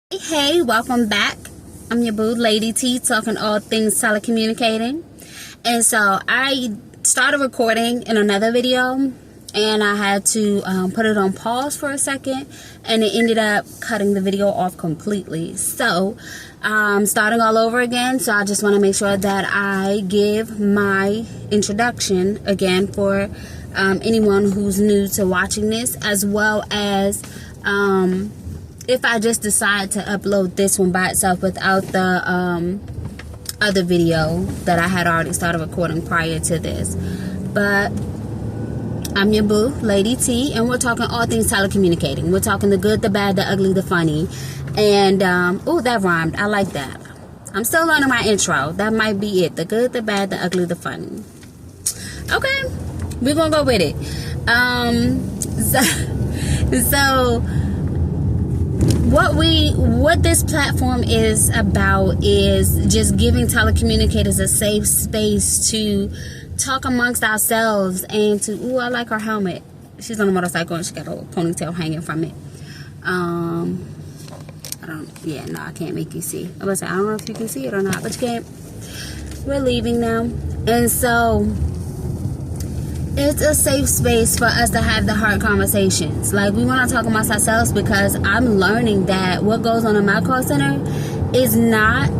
Hey, welcome back. I'm your boo, Lady T, talking all things telecommunicating. And so I started recording in another video, and I had to put it on pause for a second, and it ended up cutting the video off completely. So I'm starting all over again, so I just want to make sure that I give my introduction again for anyone who's new to watching this, as well as if I just decide to upload this one by itself without the other video that I had already started recording prior to this. But I'm your boo, Lady T, and we're talking all things telecommunicating. We're talking the good, the bad, the ugly, the funny. And, oh, that rhymed. I like that. I'm still learning my intro. That might be it. The good, the bad, the ugly, the funny. Okay, we're going to go with it. So what this platform is about is just giving telecommunicators a safe space to talk amongst ourselves and to, ooh, I like her helmet. She's on a motorcycle and she got a little ponytail hanging from it. I can't make you see. I don't know if you can see it or not, but you can't. We're leaving now. And so it's a safe space for us to have the hard conversations. Like, we want to talk amongst ourselves because I'm learning that what goes on in my call center is not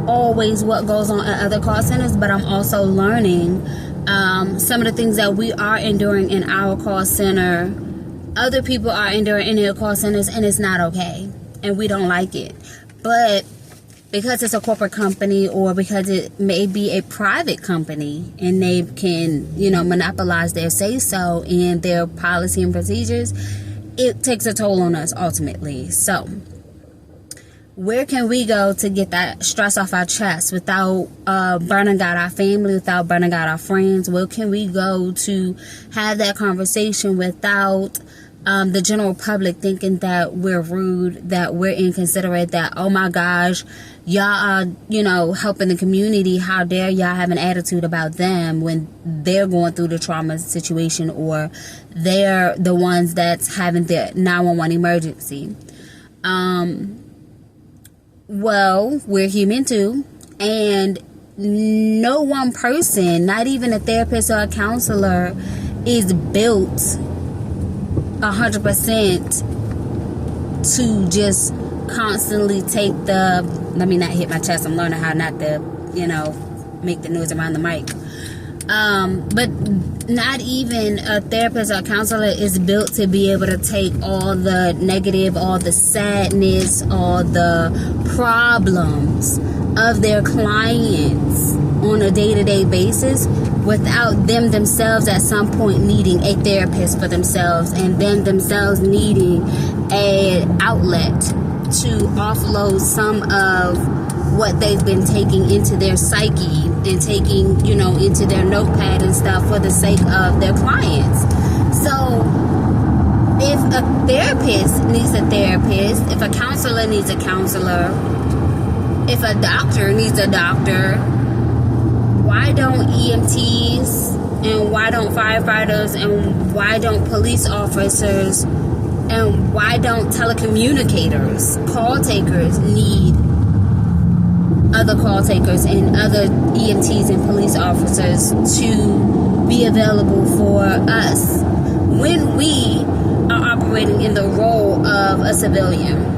always what goes on at other call centers, but I'm also learning some of the things that we are enduring in our call center, other people are enduring in their call centers, and it's not okay, and we don't like it. But because it's a corporate company, or because it may be a private company and they can, monopolize their say-so and their policy and procedures, it takes a toll on us ultimately. So where can we go to get that stress off our chest without burning out our family, without burning out our friends? Where can we go to have that conversation without the general public thinking that we're rude, that we're inconsiderate, that, oh my gosh, y'all are, helping the community. How dare y'all have an attitude about them when they're going through the trauma situation, or they're the ones that's having their 911 emergency. Well, we're human too, and no one person, not even a therapist or a counselor, is built 100% to just constantly take let me not hit my chest. I'm learning how not to, make the noise around the mic. But not even a therapist or a counselor is built to be able to take all the negative, all the sadness, all the problems of their clients on a day-to-day basis without them themselves at some point needing a therapist for themselves, and them themselves needing an outlet to offload some of what they've been taking into their psyche and taking, into their notepad and stuff for the sake of their clients. So if a therapist needs a therapist, if a counselor needs a counselor, if a doctor needs a doctor, why don't EMTs and why don't firefighters and why don't police officers and why don't telecommunicators, call takers, need other call takers and other EMTs and police officers to be available for us when we are operating in the role of a civilian?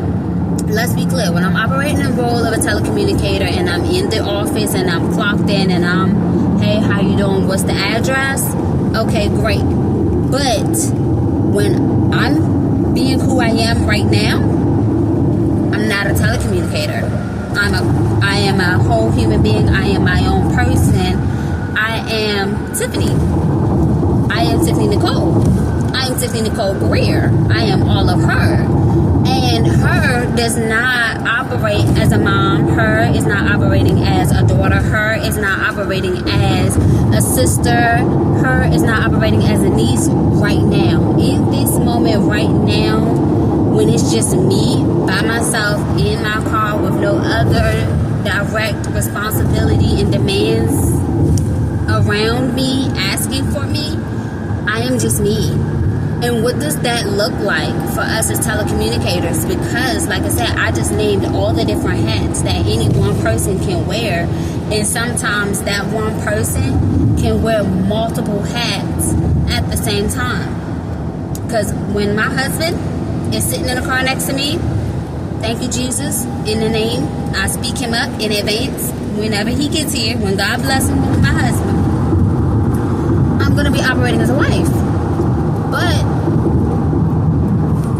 Let's be clear, when I'm operating the role of a telecommunicator and I'm in the office and I'm clocked in and I'm, hey, how you doing? What's the address? Okay, great. But when I'm being who I am right now, I'm not a telecommunicator. I am a whole human being. I am my own person. I am Tiffany. I am Tiffany Nicole. I am Tiffany Nicole Greer. I am all of her. And her does not operate as a mom. Her is not operating as a daughter. Her is not operating as a sister. Her is not operating as a niece right now. In this moment right now, when it's just me by myself in my car with no other direct responsibility and demands around me asking for me, I am just me. And what does that look like for us as telecommunicators? Because, like I said, I just named all the different hats that any one person can wear. And sometimes that one person can wear multiple hats at the same time. Because when my husband is sitting in the car next to me, thank you, Jesus, in the name, I speak him up in advance. Whenever he gets here, when God bless him with my husband, I'm going to be operating as a wife. But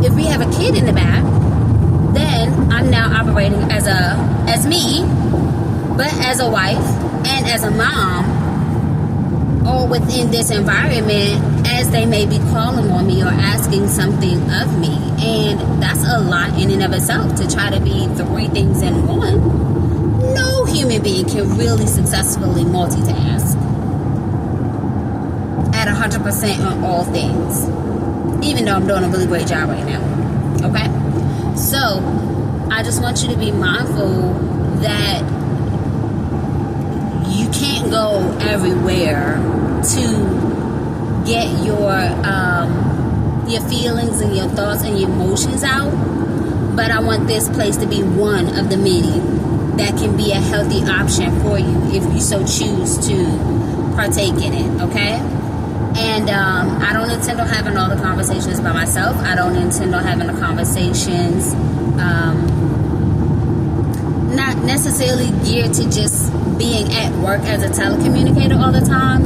if we have a kid in the back, then I'm now operating as me, but as a wife and as a mom, all within this environment, as they may be calling on me or asking something of me. And that's a lot in and of itself, to try to be three things in one. No human being can really successfully multitask at 100% on all things, even though I'm doing a really great job right now. Okay? So, I just want you to be mindful that you can't go everywhere to get your feelings and your thoughts and your emotions out. But I want this place to be one of the many that can be a healthy option for you if you so choose to partake in it. Okay? And I don't intend on having all the conversations by myself. I don't intend on having the conversations not necessarily geared to just being at work as a telecommunicator all the time.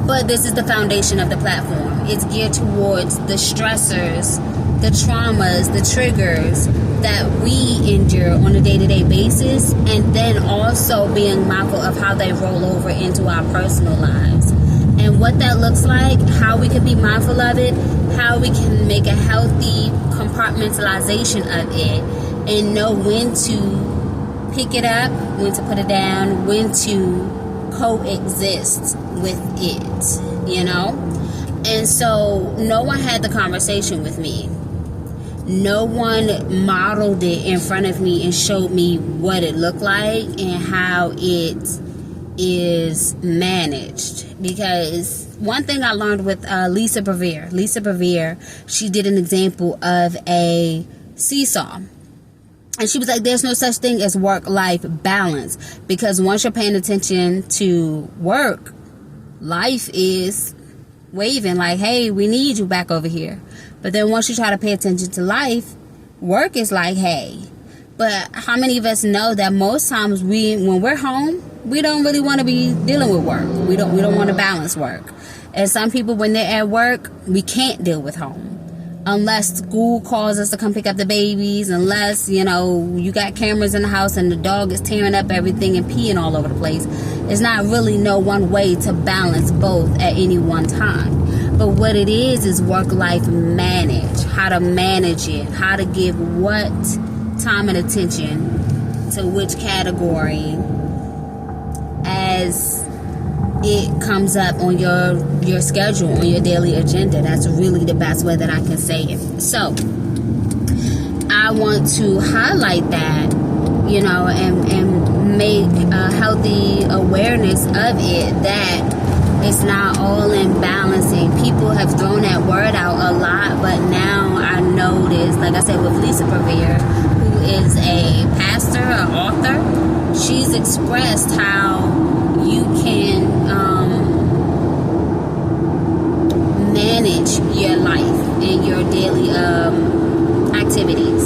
But this is the foundation of the platform. It's geared towards the stressors, the traumas, the triggers that we endure on a day-to-day basis. And then also being mindful of how they roll over into our personal lives. And what that looks like, how we can be mindful of it, how we can make a healthy compartmentalization of it, and know when to pick it up, when to put it down, when to coexist with it, you know? And so no one had the conversation with me. No one modeled it in front of me and showed me what it looked like and how it is managed. Because one thing I learned with Lisa Bevere, she did an example of a seesaw. And she was like, there's no such thing as work-life balance. Because once you're paying attention to work, life is waving like, hey, we need you back over here. But then once you try to pay attention to life, work is like, hey. But how many of us know that most times when we're home, we don't really want to be dealing with work. We don't want to balance work. And some people, when they're at work, we can't deal with home. Unless school calls us to come pick up the babies, unless, you know, you got cameras in the house and the dog is tearing up everything and peeing all over the place. There's not really no one way to balance both at any one time. But what it is work-life manage. How to manage it. How to give what time and attention to which category as it comes up on your schedule, on your daily agenda. That's really the best way that I can say it. So I want to highlight that, you know, and make a healthy awareness of it, that it's not all in balancing. People have thrown that word out a lot, but now I notice, like I said, with Lisa Bevere, who is a pastor, an author, she's expressed how you can manage your life and your daily activities.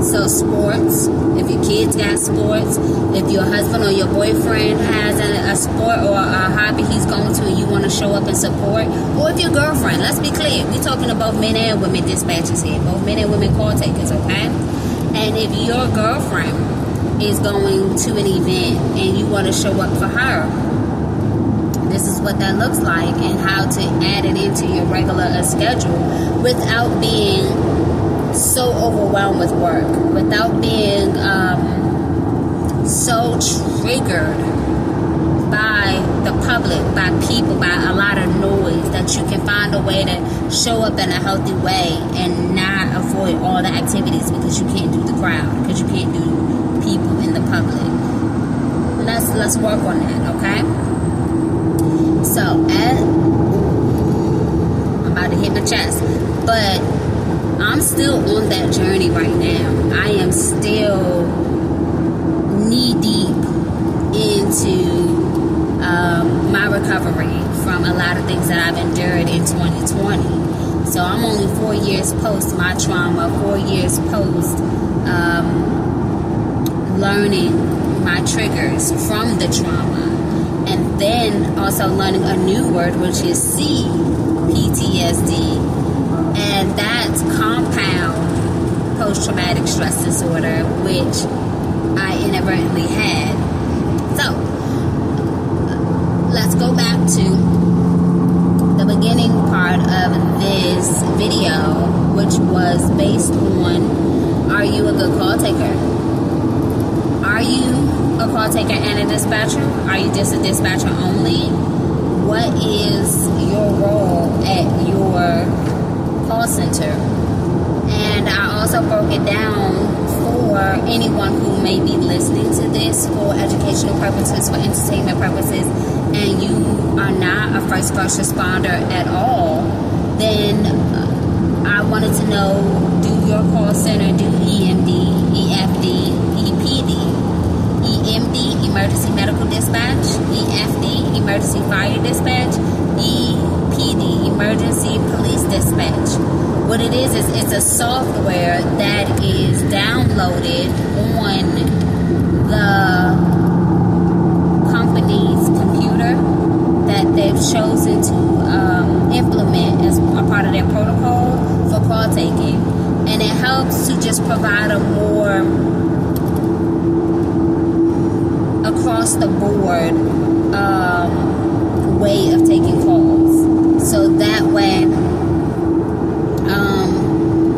So sports, if your kids got sports, if your husband or your boyfriend has a sport or a hobby he's going to and you want to show up and support, or if your girlfriend, let's be clear, we're talking about men and women dispatches here, both men and women call takers, okay? And if your girlfriend is going to an event and you want to show up for her, this is what that looks like, and how to add it into your regular schedule without being so overwhelmed with work, without being so triggered by the public, by people, by a lot of noise, that you can find a way to show up in a healthy way and not avoid all the activities because you can't do the crowd, because you can't do people in the public. Let's work on that, okay? So, I'm about to hit my chest. But I'm still on that journey right now. I am still knee deep into my recovery from a lot of things that I've endured in 2020. So I'm only 4 years post my trauma, 4 years post learning my triggers from the trauma, and then also learning a new word, which is PTSD, and that's compound post-traumatic stress disorder, which I inadvertently had. So let's go back to the beginning part of this video, which was based on, are you a good call taker? Are you a call taker and a dispatcher? Are you just a dispatcher only? What is your role at your call center? And I also broke it down for anyone who may be listening to this for educational purposes, for entertainment purposes, and you are not a first responder at all, then I wanted to know, do your call center do EMD, EFD, EPD? EMD, emergency medical dispatch. EFD, emergency fire dispatch. EPD, emergency police dispatch. What it is it's a software that is downloaded on the company's computer that they've chosen to implement as a part of their protocol for call taking, and it helps to just provide a more across the board way of taking calls. So that way,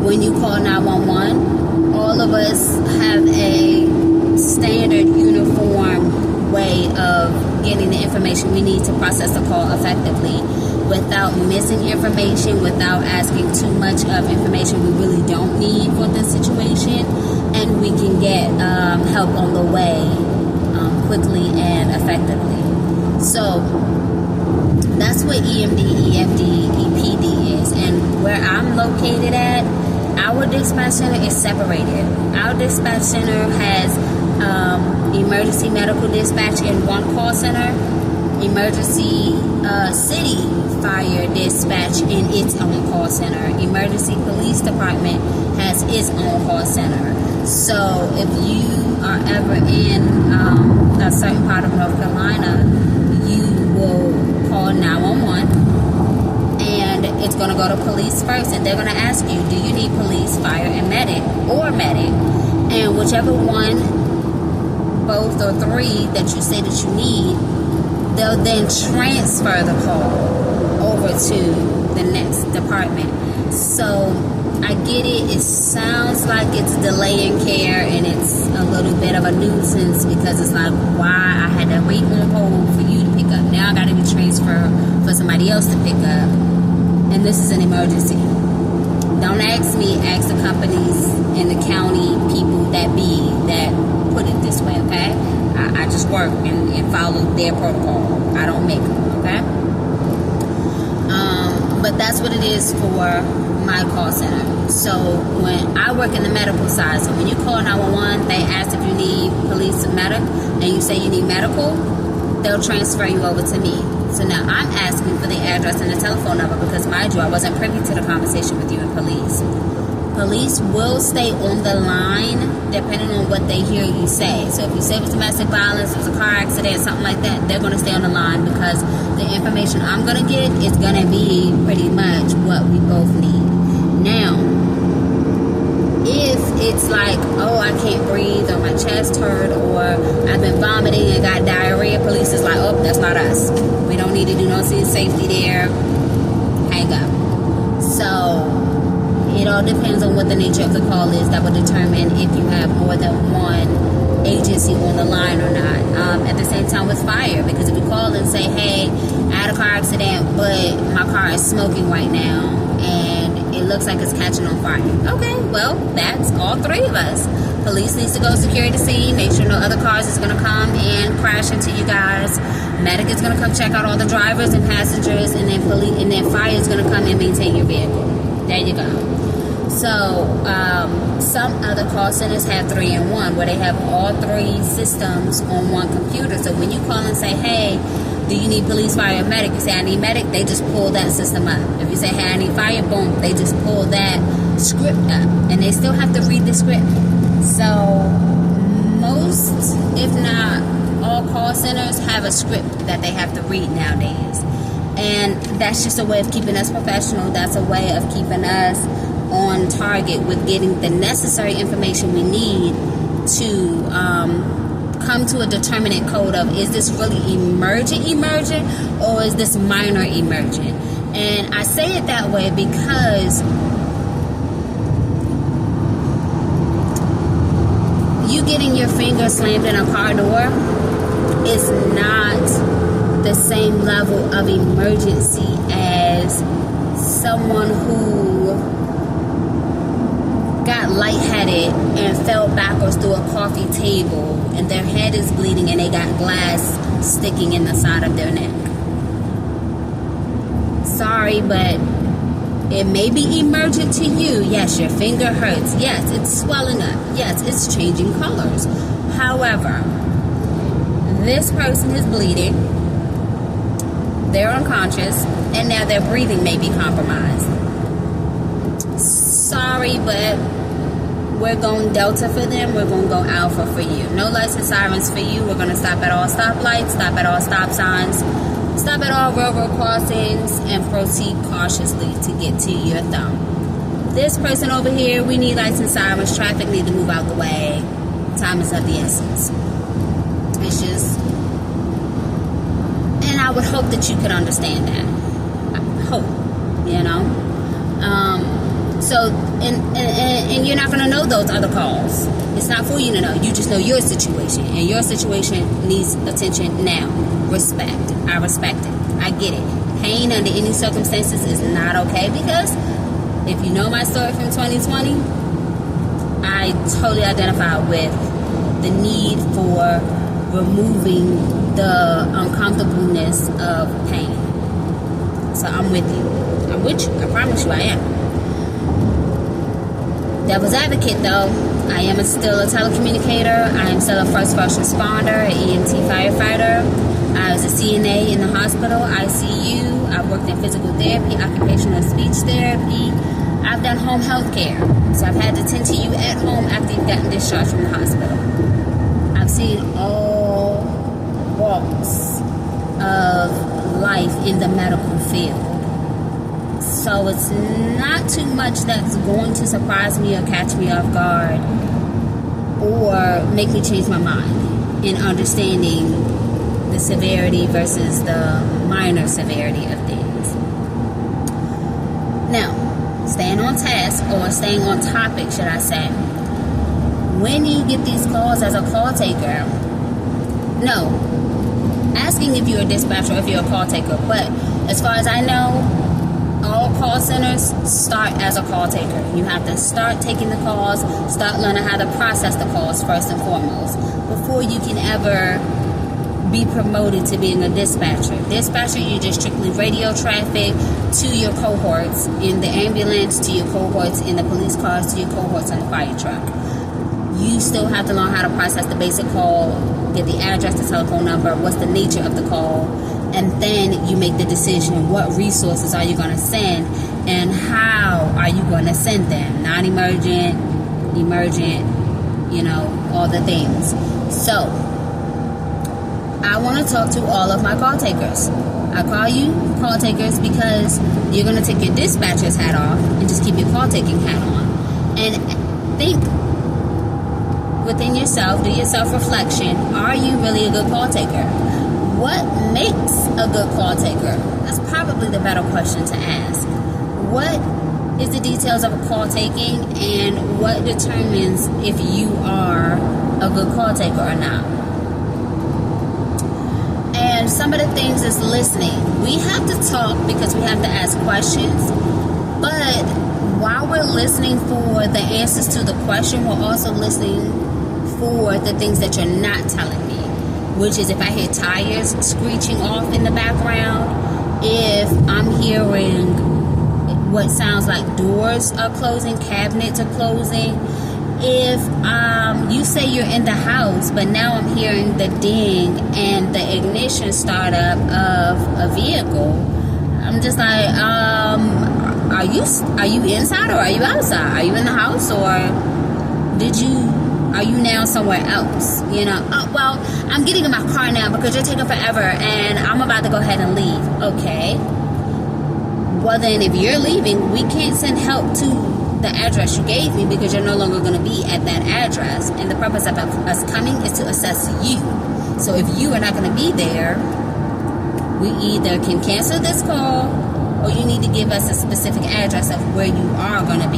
when you call 911, all of us have a standard uniform way of getting the information we need to process the call effectively without missing information, without asking too much of information we really don't need for the situation, and we can get help on the way quickly and effectively. So that's what EMD, EFD, EPD is. And where I'm located at, our dispatch center is separated. Our dispatch center has emergency medical dispatch in one call center, emergency city fire dispatch in its own call center, emergency police department has its own call center. So if you are ever in a certain part of North Carolina, you will call 911, and it's going to go to police first, and they're going to ask you, do you need police, fire, and medic, or medic? And whichever one, both or three that you say that you need, they'll then transfer the call over to the next department. So I get it. It sounds like it's delaying care, and it's a little bit of a nuisance because it's like, why I had to wait on hold for you to pick up. Now I got to be transferred for somebody else to pick up, and this is an emergency. Don't ask me. Ask the companies and the county people that put it this way. Okay, I just work and follow their protocol. I don't make them. Okay, but that's what it is for my call center. So when I work in the medical side, so when you call 911, they ask if you need police and medic, and you say you need medical, they'll transfer you over to me. So now I'm asking for the address and the telephone number because, mind you, I wasn't privy to the conversation with you and police. Police will stay on the line depending on what they hear you say. So if you say it was domestic violence, it was a car accident, something like that, they're going to stay on the line because the information I'm going to get is going to be pretty much what we both need. Now, if it's like, oh, I can't breathe, or my chest hurt, or I've been vomiting and got diarrhea, police is like, oh, that's not us. We don't need to do no safety there. Hang up. So it all depends on what the nature of the call is that will determine if you have more than one agency on the line or not. At the same time with fire, because if you call and say, hey, I had a car accident, but my car is smoking right now, and it looks like it's catching on fire. Okay, well, that's all three of us. Police needs to go secure the scene, make sure no other cars is going to come and crash into you guys. Medic is going to come check out all the drivers and passengers, and then fire is going to come and maintain your vehicle. There you go. So some other call centers have 3-in-1, where they have all 3 systems on one computer. So when you call and say, hey, do you need police, fire, or medic? You say, I need medic, they just pull that system up. If you say, hey, I need fire, boom, they just pull that script up. And they still have to read the script. So most, if not all, call centers have a script that they have to read nowadays. And that's just a way of keeping us professional. That's a way of keeping us on target with getting the necessary information we need to come to a determinate code of, is this really emergent, or is this minor emergent? And I say it that way because you getting your finger slammed in a car door is not the same level of emergency as someone who got lightheaded and fell backwards through a coffee table and their head is bleeding and they got glass sticking in the side of their neck. Sorry, but it may be emergent to you. Yes, your finger hurts. Yes, it's swelling up. Yes, it's changing colors. However, this person is bleeding, they're unconscious, and now their breathing may be compromised. Sorry, but we're going Delta for them. We're going to go Alpha for you. No lights and sirens for you. We're going to stop at all stoplights, stop at all stop signs, stop at all railroad crossings, and proceed cautiously to get to your thumb. This person over here, we need lights and sirens. Traffic need to move out the way. Time is of the essence. It's just, and I would hope that you could understand that. I hope, you know. So, and you're not going to know those other calls. It's not for you to know. You just know your situation. And your situation needs attention now. Respect. I respect it. I get it. Pain under any circumstances is not okay, because if you know my story from 2020, I totally identify with the need for removing the uncomfortableness of pain. So I'm with you. I'm with you. I promise you I am. Devil's advocate, though, I am still a telecommunicator. I am still a first responder, an EMT firefighter. I was a CNA in the hospital, ICU. I've worked in physical therapy, occupational speech therapy. I've done home health care. So I've had to tend to you at home after you've gotten discharged from the hospital. I've seen all walks of life in the medical field. So it's not too much that's going to surprise me or catch me off guard or make me change my mind in understanding the severity versus the minor severity of things. Now, staying on task, or staying on topic, should I say, when you get these calls as a call taker, no, asking if you're a dispatcher or if you're a call taker, but as far as I know, all call centers start as a call taker. You have to start taking the calls, start learning how to process the calls first and foremost, before you can ever be promoted to being a dispatcher. Dispatcher, you just strictly radio traffic to your cohorts in the ambulance, to your cohorts in the police cars, to your cohorts in the fire truck. You still have to learn how to process the basic call, get the address, the telephone number, what's the nature of the call, and then you make the decision, what resources are you going to send and how are you going to send them. Non-emergent, emergent, you know, all the things. So I want to talk to all of my call takers. I call you call takers because you're going to take your dispatcher's hat off and just keep your call taking hat on. And think within yourself, do your self-reflection. Are you really a good call taker? What makes a good call taker? That's probably the better question to ask. What is the details of a call taking, and what determines if you are a good call taker or not? And some of the things is listening. We have to talk because we have to ask questions, but while we're listening for the answers to the question, we're also listening for the things that you're not telling me, which is if I hear tires screeching off in the background, if I'm hearing what sounds like doors are closing, cabinets are closing, if you say you're in the house, but now I'm hearing the ding and the ignition startup of a vehicle, I'm just like, are you inside or are you outside? Are you in the house or are you now somewhere else? You know, oh, well, I'm getting in my car now because you're taking forever and I'm about to go ahead and leave. Okay. Well, then if you're leaving, we can't send help to the address you gave me because you're no longer going to be at that address. And the purpose of us coming is to assess you. So if you are not going to be there, we either can cancel this call or you need to give us a specific address of where you are going to be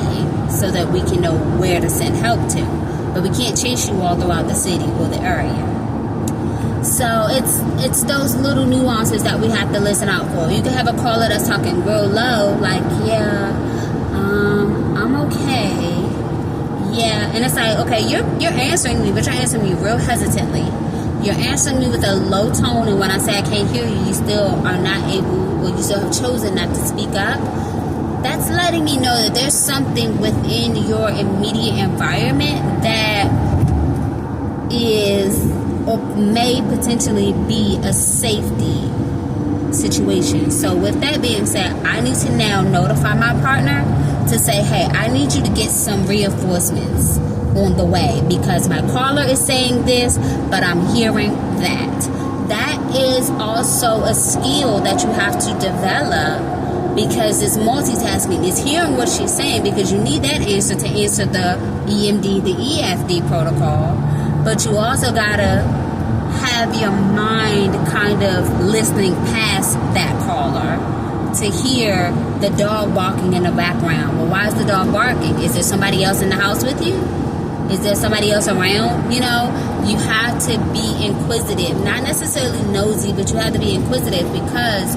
so that we can know where to send help to. But we can't chase you all throughout the city or the area. So it's those little nuances that we have to listen out for. You can have a caller that's talking real low, like, yeah, I'm okay. Yeah, and it's like, okay, you're answering me, but you're answering me real hesitantly. You're answering me with a low tone, and when I say I can't hear you, you still are not able, or you still have chosen not to speak up. That's letting me know that there's something within your immediate environment that is or may potentially be a safety situation. So with that being said, I need to now notify my partner to say, hey, I need you to get some reinforcements on the way because my caller is saying this, but I'm hearing that. That is also a skill that you have to develop because it's multitasking. It's hearing what she's saying because you need that answer to answer the EMD, the EFD protocol, but you also gotta have your mind kind of listening past that caller to hear the dog barking in the background. Well, why is the dog barking? Is there somebody else in the house with you? Is there somebody else around? You know, you have to be inquisitive. Not necessarily nosy, but you have to be inquisitive because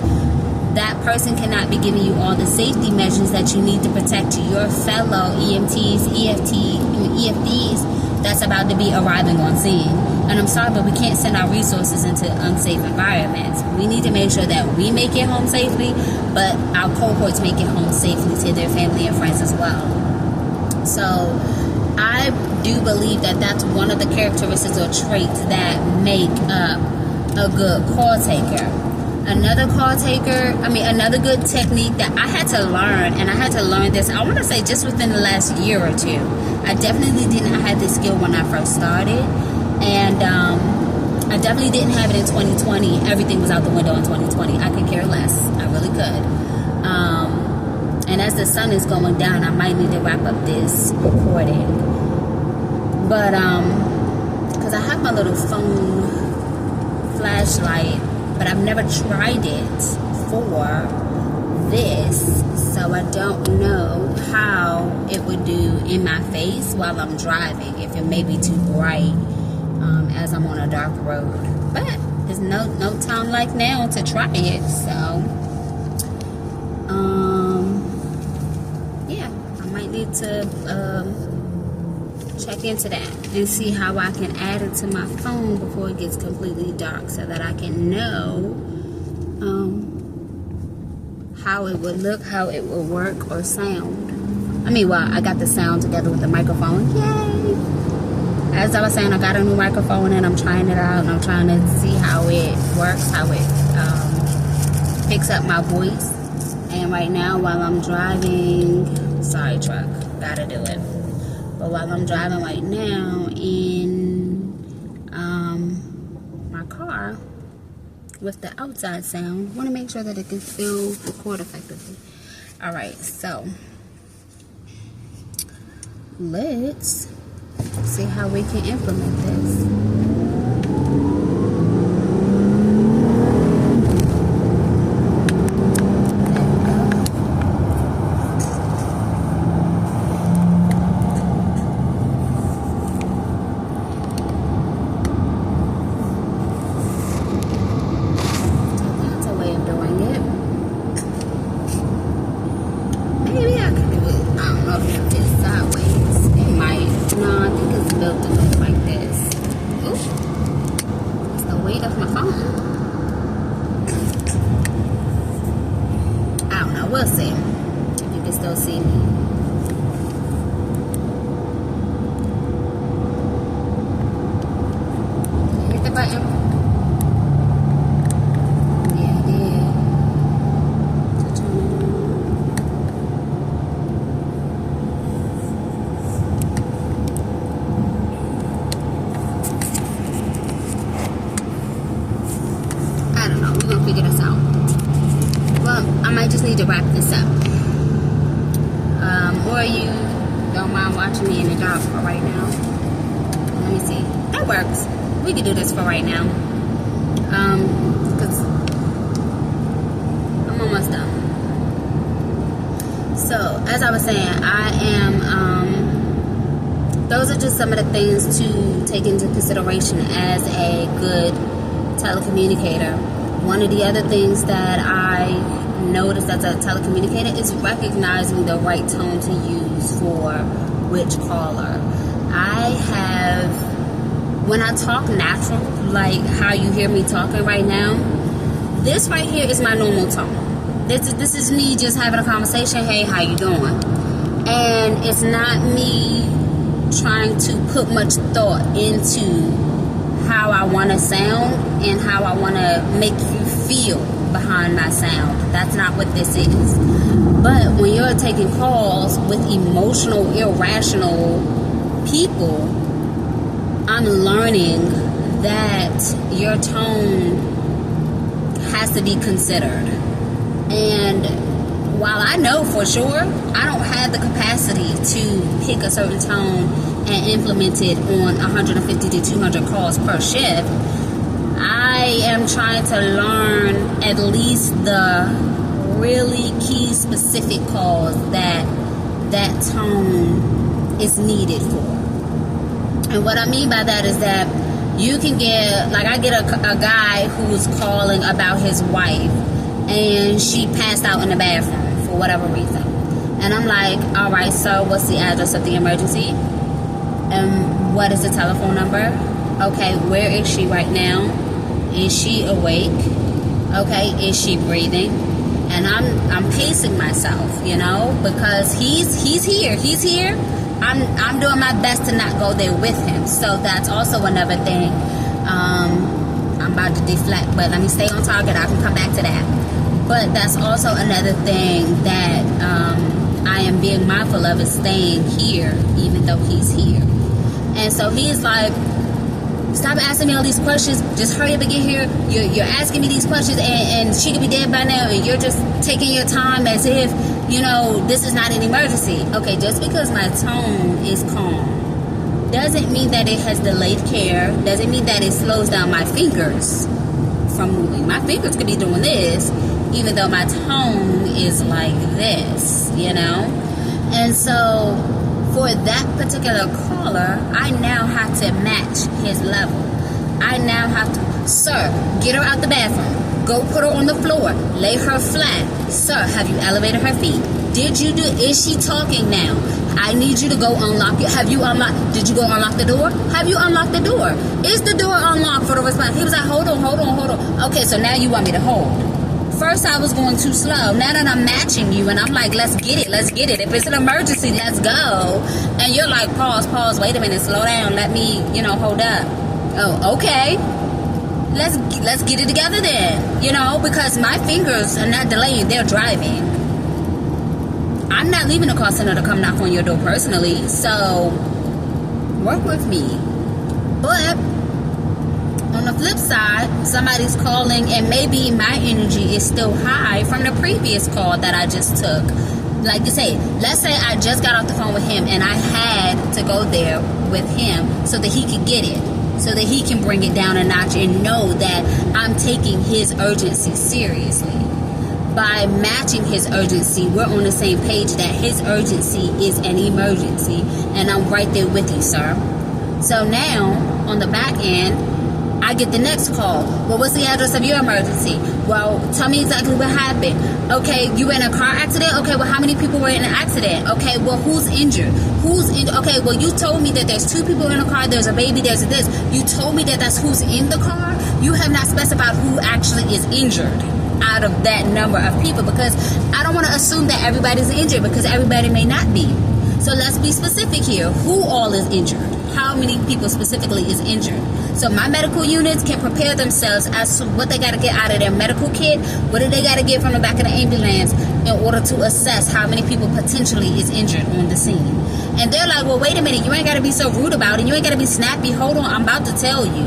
that person cannot be giving you all the safety measures that you need to protect your fellow EMTs, EFDs that's about to be arriving on scene. And I'm sorry, but we can't send our resources into unsafe environments. We need to make sure that we make it home safely, but our cohorts make it home safely to their family and friends as well. So I do believe that that's one of the characteristics or traits that make up a good call taker. Another good technique that I had to learn, and I had to learn this, I want to say just within the last year or two. I definitely didn't have this skill when I first started, and I definitely didn't have it in 2020. Everything was out the window in 2020. I could care less. I really could. And as the sun is going down, I might need to wrap up this recording. But, because I have my little phone flashlight, but I've never tried it for this, so I don't know how it would do in my face while I'm driving, if it may be too bright as I'm on a dark road. But there's no time like now to try it, so yeah, I might need to check into that and see how I can add it to my phone before it gets completely dark so that I can know how it would look, how it would work or sound. I mean, well, I got the sound together with the microphone. Yay! As I was saying, I got a new microphone and I'm trying it out and I'm trying to see how it works, how it picks up my voice. And right now, while I'm driving, sorry truck, gotta do it. But while I'm driving right now in my car with the outside sound, I want to make sure that it can still record effectively. Alright, so let's see how we can implement this. Maybe I could do it. red button? Yeah, I did. I don't know. We're going to figure this out. Well, I might just need to wrap this up. Or you don't mind watching me in the dark for right now. Let me see. That works. We can do this for right now. Because I'm almost done. So, as I was saying, I am, those are just some of the things to take into consideration as a good telecommunicator. One of the other things that I noticed as a telecommunicator is recognizing the right tone to use for which caller. I have, when I talk natural, like how you hear me talking right now, this right here is my normal tone. This is me just having a conversation. Hey, how you doing? And it's not me trying to put much thought into how I want to sound and how I want to make you feel behind my sound. That's not what this is. But when you're taking calls with emotional, irrational people, I'm learning that your tone has to be considered. And while I know for sure I don't have the capacity to pick a certain tone and implement it on 150 to 200 calls per shift, I am trying to learn at least the really key specific calls that tone is needed for. And what I mean by that is that you can get, like I get a guy who's calling about his wife and she passed out in the bathroom for whatever reason. And I'm like, all right, so what's the address of the emergency? And what is the telephone number? Okay, where is she right now? Is she awake? Okay, is she breathing? And I'm pacing myself, you know, because he's here. I'm doing my best to not go there with him. So that's also another thing. I'm about to deflect, but let me stay on target. I can come back to that. But that's also another thing that I am being mindful of, is staying here even though he's here. And so he's like, stop asking me all these questions. Just hurry up and get here. You're asking me these questions and she could be dead by now and you're just taking your time as if, you know, this is not an emergency. Okay, just because my tone is calm doesn't mean that it has delayed care. Doesn't mean that it slows down my fingers from moving. My fingers could be doing this even though my tone is like this, you know? And so for that particular caller, I now have to match his level. I now have to, sir, get her out the bathroom. Go put her on the floor. Lay her flat. Sir, have you elevated her feet? Is she talking now? I need you to go unlock it. Have you unlocked? Did you go unlock the door? Have you unlocked the door? Is the door unlocked for the response? He was like, hold on. Okay, so now you want me to hold. First I was going too slow. Now that I'm matching you and I'm like, let's get it. If it's an emergency, let's go. And you're like, pause, wait a minute, slow down. Let me, hold up. Oh, okay. Let's get it together then. Because my fingers are not delaying, they're driving. I'm not leaving the call center to come knock on your door personally. So work with me. But on the flip side, somebody's calling and maybe my energy is still high from the previous call that I just took. Like you say, let's say I just got off the phone with him and I had to go there with him so that he could get it, so that he can bring it down a notch and know that I'm taking his urgency seriously. By matching his urgency, we're on the same page that his urgency is an emergency and I'm right there with you, sir. So now, on the back end, I get the next call. Well, what's the address of your emergency? Well, tell me exactly what happened. Okay, you were in a car accident? Okay, well, how many people were in an accident? Okay, well, who's injured? Okay, well, you told me that there's 2 people in a car, there's a baby, there's this. You told me that that's who's in the car. You have not specified who actually is injured out of that number of people, because I don't want to assume that everybody's injured, because everybody may not be. So let's be specific here. Who all is injured? How many people specifically is injured? So my medical units can prepare themselves as to what they got to get out of their medical kit, what do they got to get from the back of the ambulance in order to assess how many people potentially is injured on the scene. And they're like, well, wait a minute, you ain't got to be so rude about it. You ain't got to be snappy. Hold on, I'm about to tell you.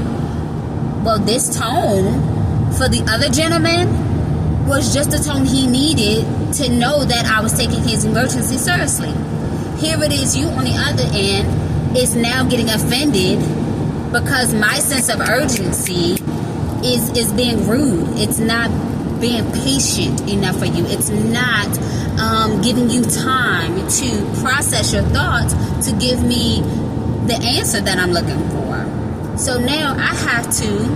Well, this tone for the other gentleman was just the tone he needed to know that I was taking his emergency seriously. Here it is, you on the other end is now getting offended because my sense of urgency is being rude. It's not being patient enough for you. It's not giving you time to process your thoughts to give me the answer that I'm looking for. So now I have to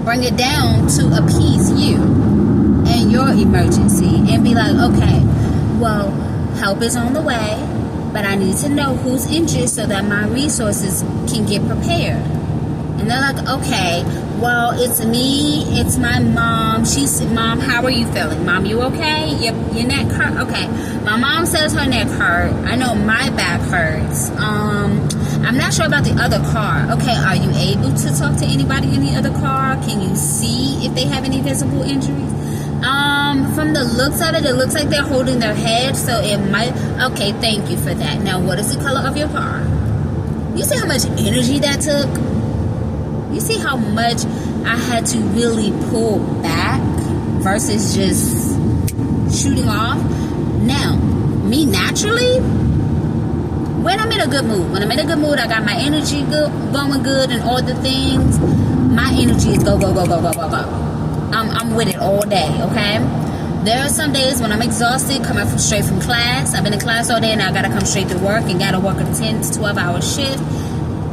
bring it down to appease you and your emergency and be like, okay, well, help is on the way, but I need to know who's injured so that my resources can get prepared. And they're like, okay, well, it's me, it's my mom. Mom, how are you feeling? Mom, you okay? Your neck hurt? Okay. My mom says her neck hurt. I know my back hurts. I'm not sure about the other car. Okay, are you able to talk to anybody in the other car? Can you see if they have any visible injuries? From the looks of it, it looks like they're holding their head, so it might... Okay, thank you for that. Now, what is the color of your car? You see how much energy that took? You see how much I had to really pull back versus just shooting off? Now, me naturally, when I'm in a good mood, I got my energy going good and all the things, my energy is go, go, go, go, go, go, go. I'm with it all day, okay? There are some days when I'm exhausted, coming straight from class. I've been in class all day and I gotta come straight to work and gotta work a 10 to 12 hour shift.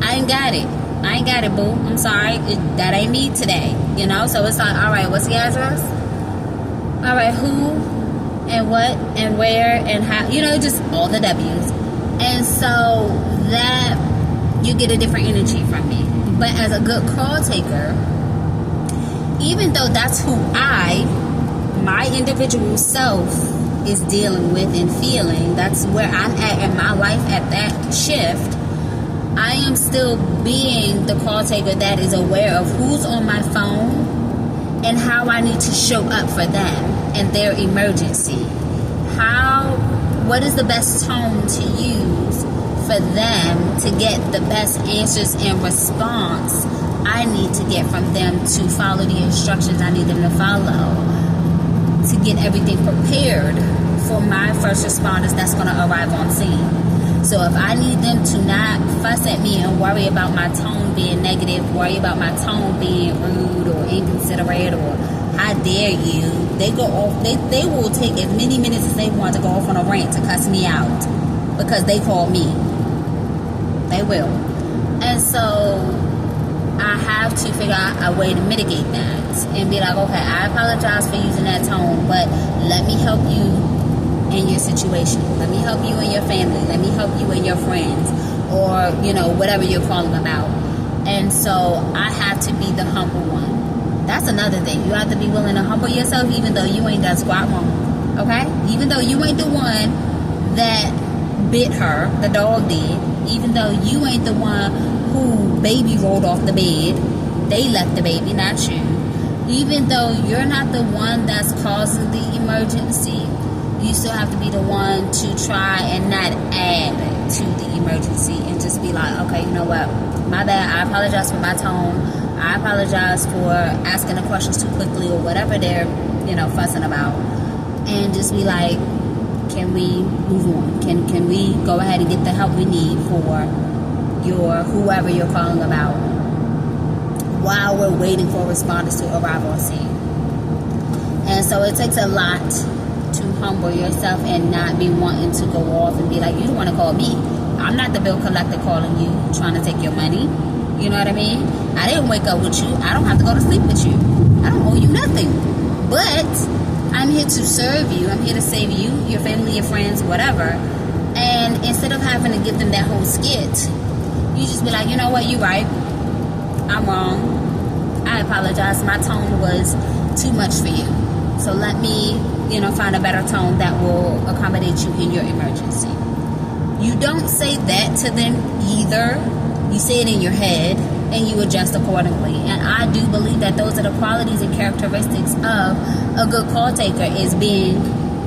I ain't got it, boo. I'm sorry. That ain't me today, you know? So it's like, all right, what's the address? All right, who and what and where and how, you know, just all the W's. And so that you get a different energy from me. But as a good call taker, even though that's who my individual self is dealing with and feeling, that's where I'm at in my life at that shift, I am still being the call taker that is aware of who's on my phone and how I need to show up for them and their emergency. What is the best tone to use for them to get the best answers and response I need to get from them to follow the instructions I need them to follow to get everything prepared for my first responders that's going to arrive on scene. So if I need them to not fuss at me and worry about my tone being negative, worry about my tone being rude or inconsiderate or how dare you, they go off. They will take as many minutes as they want to go off on a rant to cuss me out because they called me. They will. And so I have to figure out a way to mitigate that and be like, okay, I apologize for using that tone, but let me help you in your situation. Let me help you and your family. Let me help you and your friends, or, you know, whatever you're calling about. And so I have to be the humble one. That's another thing. You have to be willing to humble yourself even though you ain't done squat wrong. Okay? Even though you ain't the one that bit her, the dog did. Even though you ain't the one who baby rolled off the bed. They left the baby, not you. Even though you're not the one that's causing the emergency, you still have to be the one to try and not add to the emergency and just be like, okay, you know what? My bad. I apologize for my tone. I apologize for asking the questions too quickly or whatever they're, you know, fussing about. And just be like, can we move on? Can we go ahead and get the help we need for whoever you're calling about while we're waiting for responders to arrive on scene? And so it takes a lot to humble yourself and not be wanting to go off and be like, you don't want to call me. I'm not the bill collector calling you, trying to take your money. You know what I mean? I didn't wake up with you. I don't have to go to sleep with you. I don't owe you nothing. But I'm here to serve you. I'm here to save you, your family, your friends, whatever. And instead of having to give them that whole skit, you just be like, you know what? You're right. I'm wrong. I apologize. My tone was too much for you. So let me, you know, find a better tone that will accommodate you in your emergency. You don't say that to them either You say it in your head, and you adjust accordingly. And I do believe that those are the qualities and characteristics of a good call taker, is being,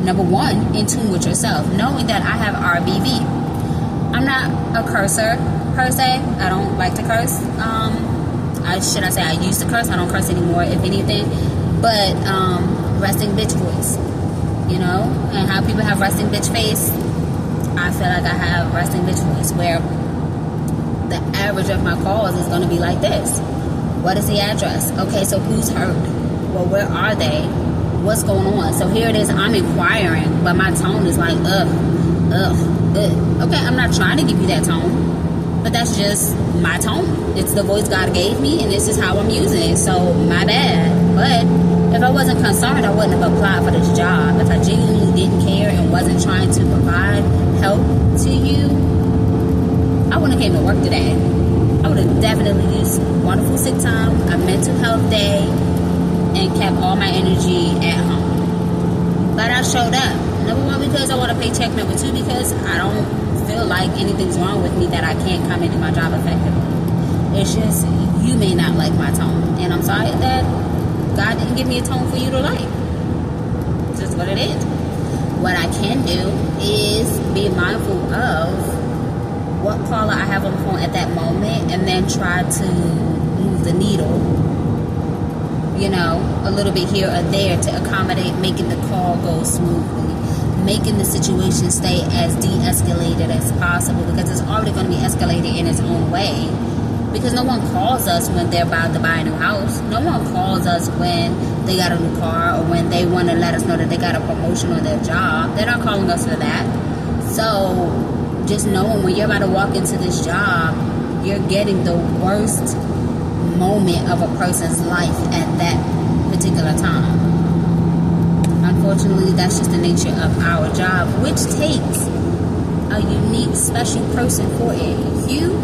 number one, in tune with yourself, knowing that I have RBV. I'm not a cursor per se. I don't like to curse. I used to curse. I don't curse anymore, if anything. But resting bitch voice, you know, and how people have resting bitch face. I feel like I have resting bitch voice, where the average of my calls is going to be like this. What is the address? Okay, so who's hurt? Well, where are they? What's going on? So here it is, I'm inquiring, but my tone is like, Okay, I'm not trying to give you that tone, but that's just my tone. It's the voice God gave me, and this is how I'm using it, so my bad. But if I wasn't concerned, I wouldn't have applied for this job. If I genuinely didn't care and wasn't trying to provide help to you, I wouldn't have came to work today. I would have definitely used wonderful sick time, a mental health day, and kept all my energy at home. But I showed up. Number one, because I want a paycheck. Number two, because I don't feel like anything's wrong with me that I can't come and do my job effectively. It's just, you may not like my tone. And I'm sorry that God didn't give me a tone for you to like. It's just what it is. What I can do is be mindful of what caller I have on the phone at that moment, and then try to move the needle, you know, a little bit here or there to accommodate making the call go smoothly, making the situation stay as de-escalated as possible, because it's already going to be escalated in its own way. Because no one calls us when they're about to buy a new house. No one calls us when they got a new car, or when they want to let us know that they got a promotion on their job. They're not calling us for that. So just knowing when you're about to walk into this job, you're getting the worst moment of a person's life at that particular time. Unfortunately, that's just the nature of our job, which takes a unique, special person for it. You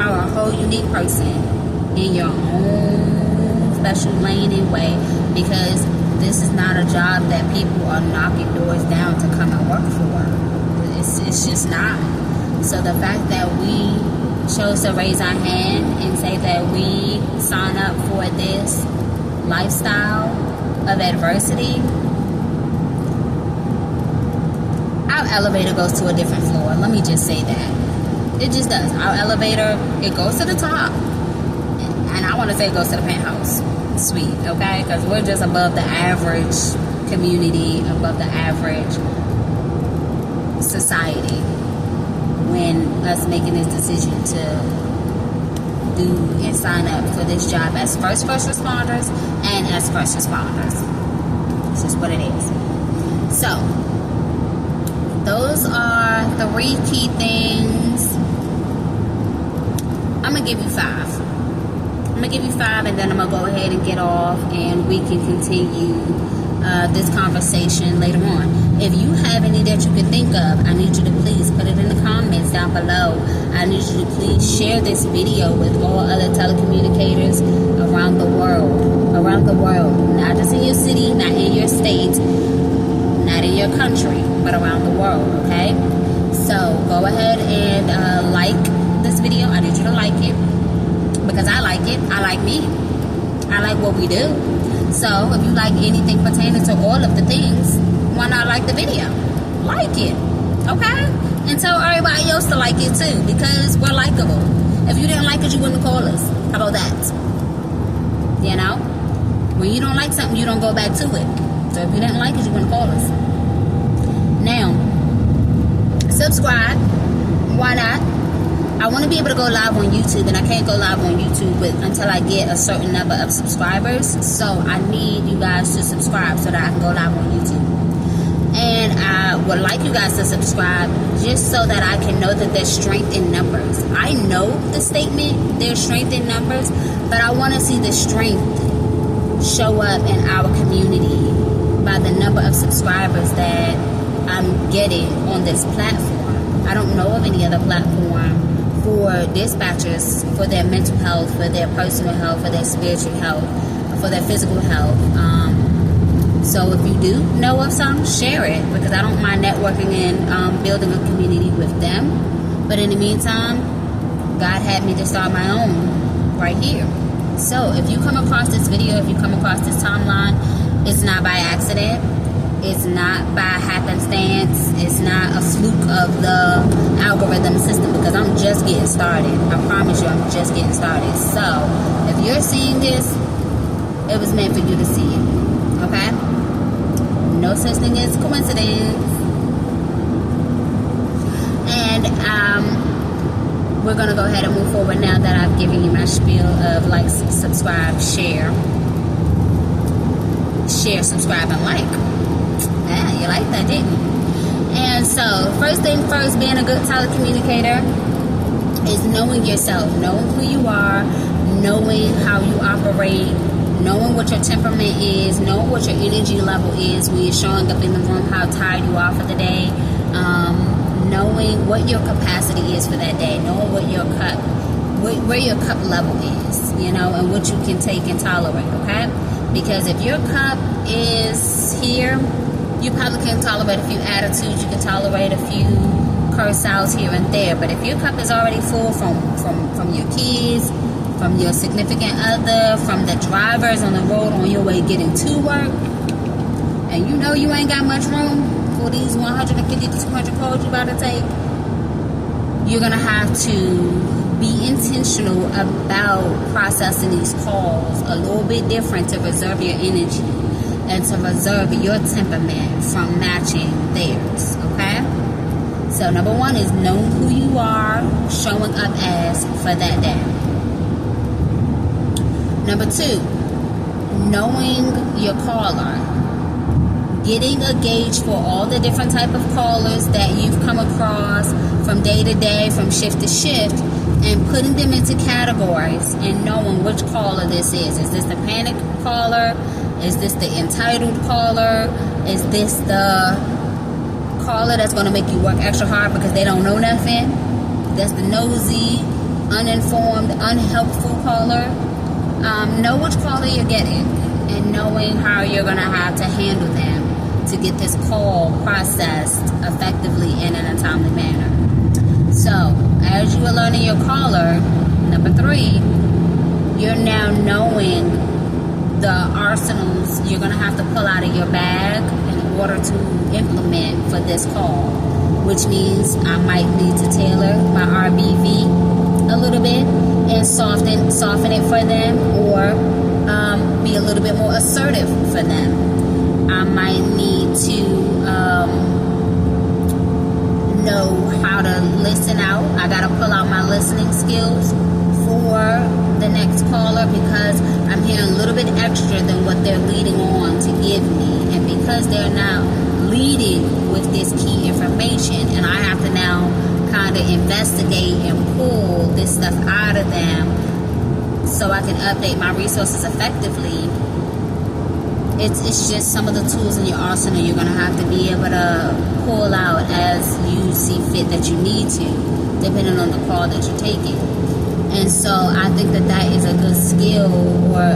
are a whole unique person in your own special lane and way, because this is not a job that people are knocking doors down to come and work for. It's just not. So the fact that we chose to raise our hand and say that we sign up for this lifestyle of adversity, our elevator goes to a different floor. Let me just say that. It just does. Our elevator, it goes to the top. And I want to say it goes to the penthouse suite, okay? Because we're just above the average community, above the average society, when us making this decision to do and sign up for this job as first responders and as first responders. It's just what it is. So those are 3 key things. I'm gonna give you 5. And then I'm gonna go ahead and get off, and we can continue this conversation later on. If you have any that you can think of, I need you to please put it in the comments down below. I need you to please share this video with all other telecommunicators around the world. Not just in your city, not in your state, not in your country, but around the world, okay? So go ahead and like this video. I need you to like it, because I like it. I like me. I like what we do. So if you like anything pertaining to all of the things, why not like the video? Like it, okay? And tell everybody else to like it too, because we're likable. If you didn't like it, you wouldn't call us. How about that? You know? When you don't like something, you don't go back to it. So if you didn't like it, you wouldn't call us. Now, subscribe. Why not? I want to be able to go live on YouTube, and I can't go live on YouTube until I get a certain number of subscribers. So I need you guys to subscribe so that I can go live on YouTube. And I would like you guys to subscribe just so that I can know that there's strength in numbers. I know the statement, there's strength in numbers, but I want to see the strength show up in our community by the number of subscribers that I'm getting on this platform. I don't know of any other platform for dispatchers, for their mental health, for their personal health, for their spiritual health, for their physical health. So if you do know of some, share it, because I don't mind networking and building a community with them. But in the meantime, God had me to start my own right here. So if you come across this video, if you come across this timeline, it's not by accident. It's not by happenstance. It's not a fluke of the algorithm system, because I'm just getting started. I promise you, I'm just getting started. So if you're seeing this, it was meant for you to see it. Okay? No such thing as coincidence. And we're going to go ahead and move forward now that I've given you my spiel of like, subscribe, share, subscribe, and like. Yeah, you like that, didn't you? And so, first thing first, being a good telecommunicator is knowing yourself, knowing who you are, knowing how you operate, knowing what your temperament is, knowing what your energy level is when you're showing up in the room, how tired you are for the day, knowing what your capacity is for that day, knowing what your cup, where your cup level is, you know, and what you can take and tolerate, okay? Because if your cup is here, you probably can tolerate a few attitudes, you can tolerate a few curse outs here and there. But if your cup is already full from your kids, from your significant other, from the drivers on the road on your way getting to work, and you know you ain't got much room for these 150 to 200 calls you about to take, you're going to have to be intentional about processing these calls a little bit different to reserve your energy and to reserve your temperament from matching theirs, okay? So number one is knowing who you are, showing up as for that day. Number two, knowing your caller. Getting a gauge for all the different type of callers that you've come across from day to day, from shift to shift, and putting them into categories and knowing which caller this is. Is this the panic caller? Is this the entitled caller? Is this the caller that's going to make you work extra hard because they don't know nothing? That's the nosy, uninformed, unhelpful caller. Know which caller you're getting and knowing how you're going to have to handle them to get this call processed effectively and in a timely manner. So, as you are learning your caller, number three, you're now knowing the arsenals you're going to have to pull out of your bag in order to implement for this call, which means I might need to tailor my RBV a little bit and soften it for them, or be a little bit more assertive for them. I might need to know how to listen out. I got to pull out my listening skills for the next caller, because I'm hearing a little bit extra than what they're leading on to give me, and because they're now leading with this key information, and I have to now kind of investigate and pull this stuff out of them so I can update my resources effectively. It's just some of the tools in your arsenal you're going to have to be able to pull out as you see fit that you need to, depending on the call that you're taking. And so I think that is a good skill, or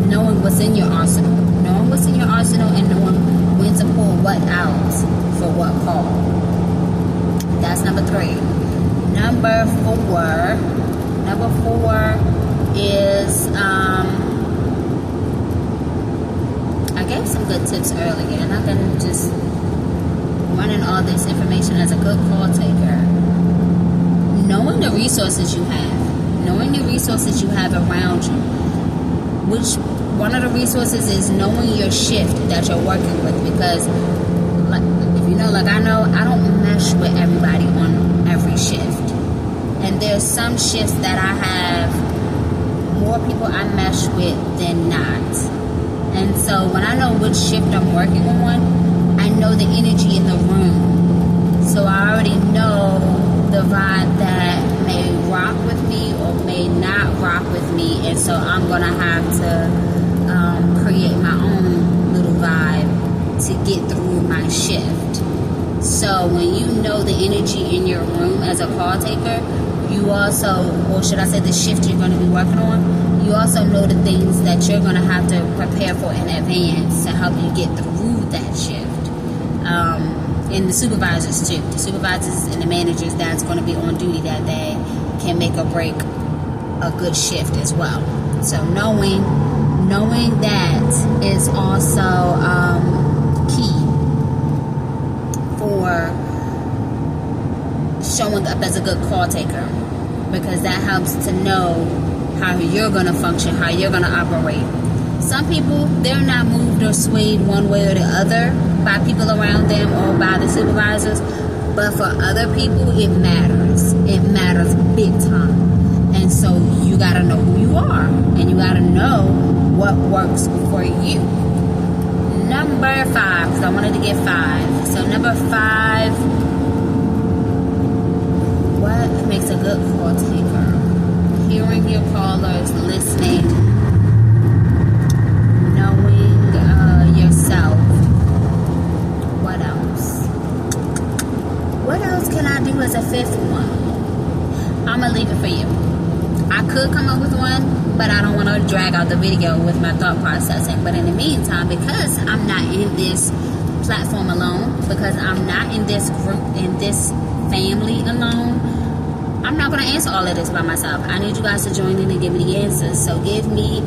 knowing what's in your arsenal. Knowing what's in your arsenal and knowing when to pull what out for what call. That's number three. Number four is, I gave some good tips earlier, and I've been just running all this information as a good call taker. Knowing the resources you have. Knowing the resources you have around you. Which one of the resources is knowing your shift that you're working with, because like, if you know, like I know, I don't mesh with everybody on every shift. And there's some shifts that I have more people I mesh with than not. And so when I know which shift I'm working on, I know the energy in the room. So I already know the vibe that may rock with me or may not rock with me. And so I'm going to have to create my own little vibe to get through my shift. So when you know the energy in your room as a call taker, you also, or should I say the shift you're going to be working on, you also know the things that you're going to have to prepare for in advance to help you get through that shift. And the supervisors too. The supervisors and the managers that's going to be on duty that day, can make or break a good shift as well. So knowing that is also key for showing up as a good call taker, because that helps to know how you're going to function, how you're going to operate. Some people, they're not moved or swayed one way or the other by people around them or by the supervisors, but for other people, it matters. It matters big time. And so you got to know who you are, and you got to know what works for you. Number 5, because I wanted to get 5. So number 5, what makes a good call taker? Hearing your callers, listening, knowing yourself. What else? What else can I do as a 5th one? I'm going to leave it for you. I could come up with one, but I don't want to drag out the video with my thought processing. But in the meantime, because I'm not in this platform alone, because I'm not in this group, in this family alone, I'm not going to answer all of this by myself. I need you guys to join in and give me the answers. So give me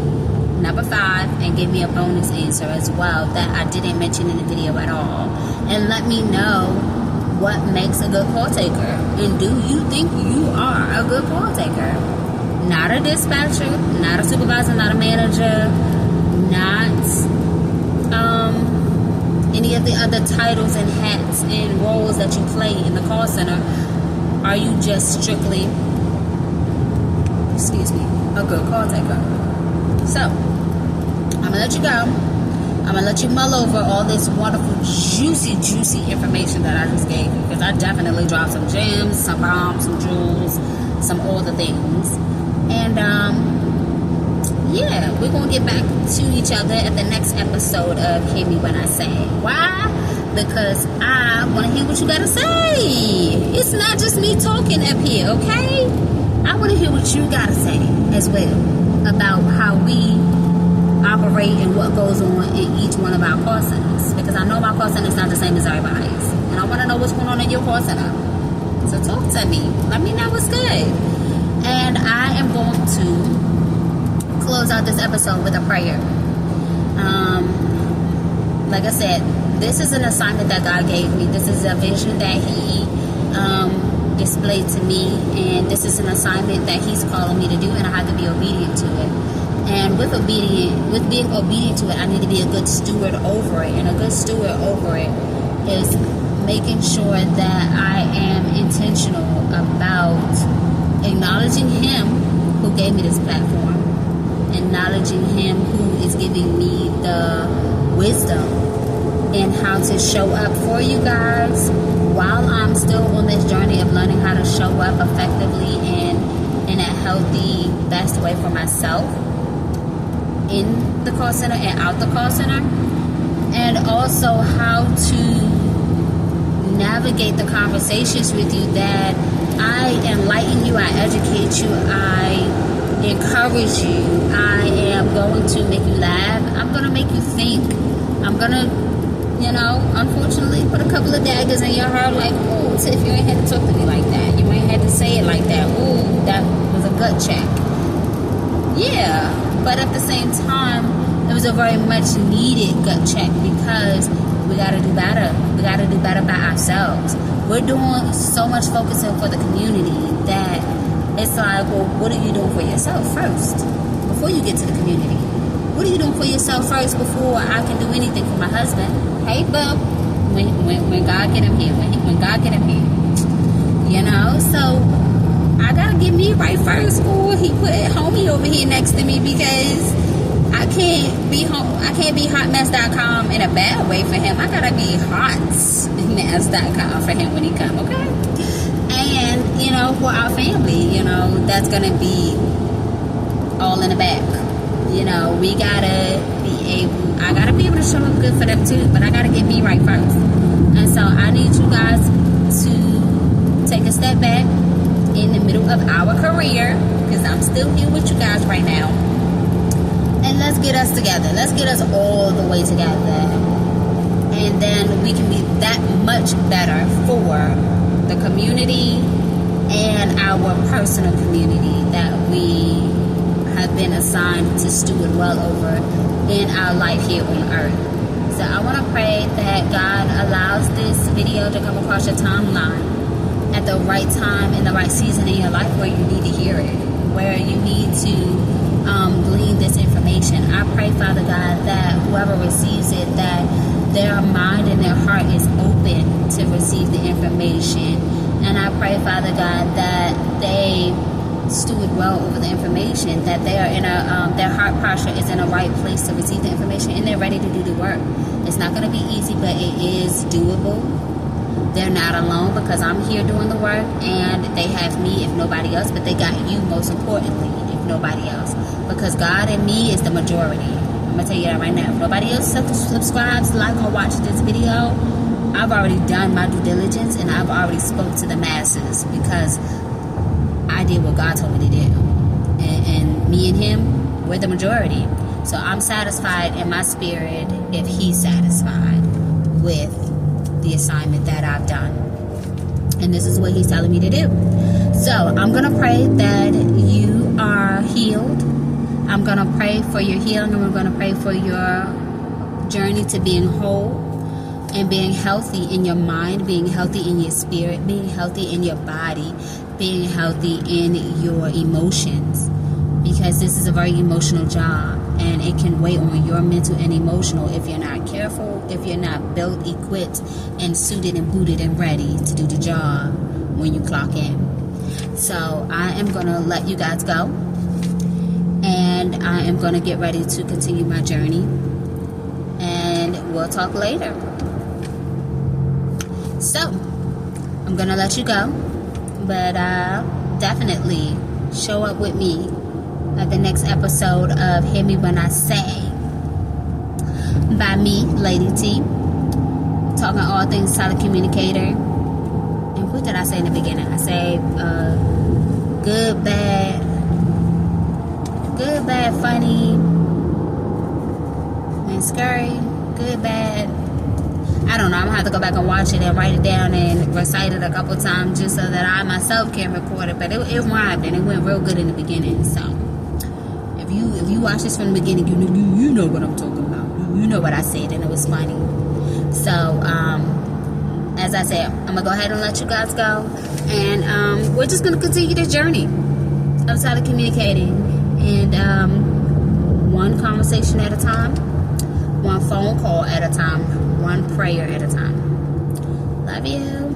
number 5 and give me a bonus answer as well that I didn't mention in the video at all. And let me know what makes a good call taker. And do you think you are a good call taker? Not a dispatcher, not a supervisor, not a manager, not any of the other titles and hats and roles that you play in the call center. Are you just strictly, a good call taker? So, I'm going to let you go. I'm going to let you mull over all this wonderful, juicy information that I just gave you, because I definitely dropped some gems, some bombs, some jewels, some all the things. And, yeah, we're going to get back to each other at the next episode of Hear Me When I Say. Why? Because I want to hear what you got to say. It's not just me talking up here, okay? I want to hear what you got to say as well about how we operate and what goes on in each one of our call centers. Because I know my call center is not the same as everybody's. And I want to know what's going on in your call center. So talk to me. Let me know what's good. And I am going to close out this episode with a prayer. Like I said, this is an assignment that God gave me. This is a vision that He displayed to me, and this is an assignment that He's calling me to do, and I have to be obedient to it. And with being obedient to it, I need to be a good steward over it. And a good steward over it is making sure that I am intentional about acknowledging Him who gave me this platform, acknowledging Him who is giving me the wisdom and how to show up for you guys while I'm still on this journey of learning how to show up effectively and in a healthy, best way for myself in the call center and out the call center, and also how to navigate the conversations with you that I enlighten you, I educate you, I encourage you, I am going to make you laugh, I'm going to make you think, I'm going to, unfortunately put a couple of daggers in your heart like, ooh, Tiff, you ain't had to talk to me like that, you ain't had to say it like that, ooh, that was a gut check. Yeah, but at the same time, it was a very much needed gut check, because we got to do better. We got to do better by ourselves. We're doing so much focusing for the community that it's like, well, what are you doing for yourself first before you get to the community? What are you doing for yourself first before I can do anything for my husband? Hey, bub, when God get him here, when God get him here, so I gotta get me right first, or he put homie over here next to me, because I can't be hotmess.com in a bad way for him. I gotta be hotmess.com for him when he come, okay? And, for our family, that's gonna be all in the back. We gotta I gotta be able to show up good for them too, but I gotta get me right first. And so I need you guys to take a step back in the middle of our career, because I'm still here with you guys right now, and let's get us together. Let's get us all the way together, and then we can be that much better for the community and our personal community that we have been assigned to steward well over in our life here on earth. So I want to pray that God allows this video to come across your timeline at the right time, in the right season in your life, where you need to hear it, where you need to glean this information. I pray, Father God, that whoever receives it, that their mind and their heart is open to receive the information. And I pray, Father God, that they steward well over the information, that they are in their heart posture is in a right place to receive the information, and they're ready to do the work. It's not going to be easy, but it is doable. They're not alone, because I'm here doing the work, and they have me if nobody else, but they got you most importantly if nobody else, because God and me is the majority. I'm going to tell you that right now. If nobody else subscribes, like, or watch this video, I've already done my due diligence, and I've already spoke to the masses, because I did what God told me to do. And me and him, we're the majority. So I'm satisfied in my spirit if he's satisfied with the assignment that I've done. And this is what he's telling me to do. So I'm going to pray that you are healed. I'm going to pray for your healing, and we're going to pray for your journey to being whole and being healthy in your mind, being healthy in your spirit, being healthy in your body, being healthy in your emotions, because this is a very emotional job, and it can weigh on your mental and emotional if you're not careful, if you're not built, equipped, and suited and booted and ready to do the job when you clock in. So I am going to let you guys go, and I am going to get ready to continue my journey, and we'll talk later. So I'm going to let you go, but definitely show up with me at the next episode of Hear Me When I Say, by me, Lady T, talking all things telecommunicator. And what did I say in the beginning? I say good, bad, funny, and scary, good, bad. I don't know. I'm going to have to go back and watch it and write it down and recite it a couple times just so that I myself can record it. But it rhymed, and it went real good in the beginning. So if you watch this from the beginning, you know what I'm talking about. You know what I said, and it was funny. So as I said, I'm going to go ahead and let you guys go. And we're just going to continue this journey of telecommunicating. And one conversation at a time, one phone call at a time, one prayer at a time. Love you.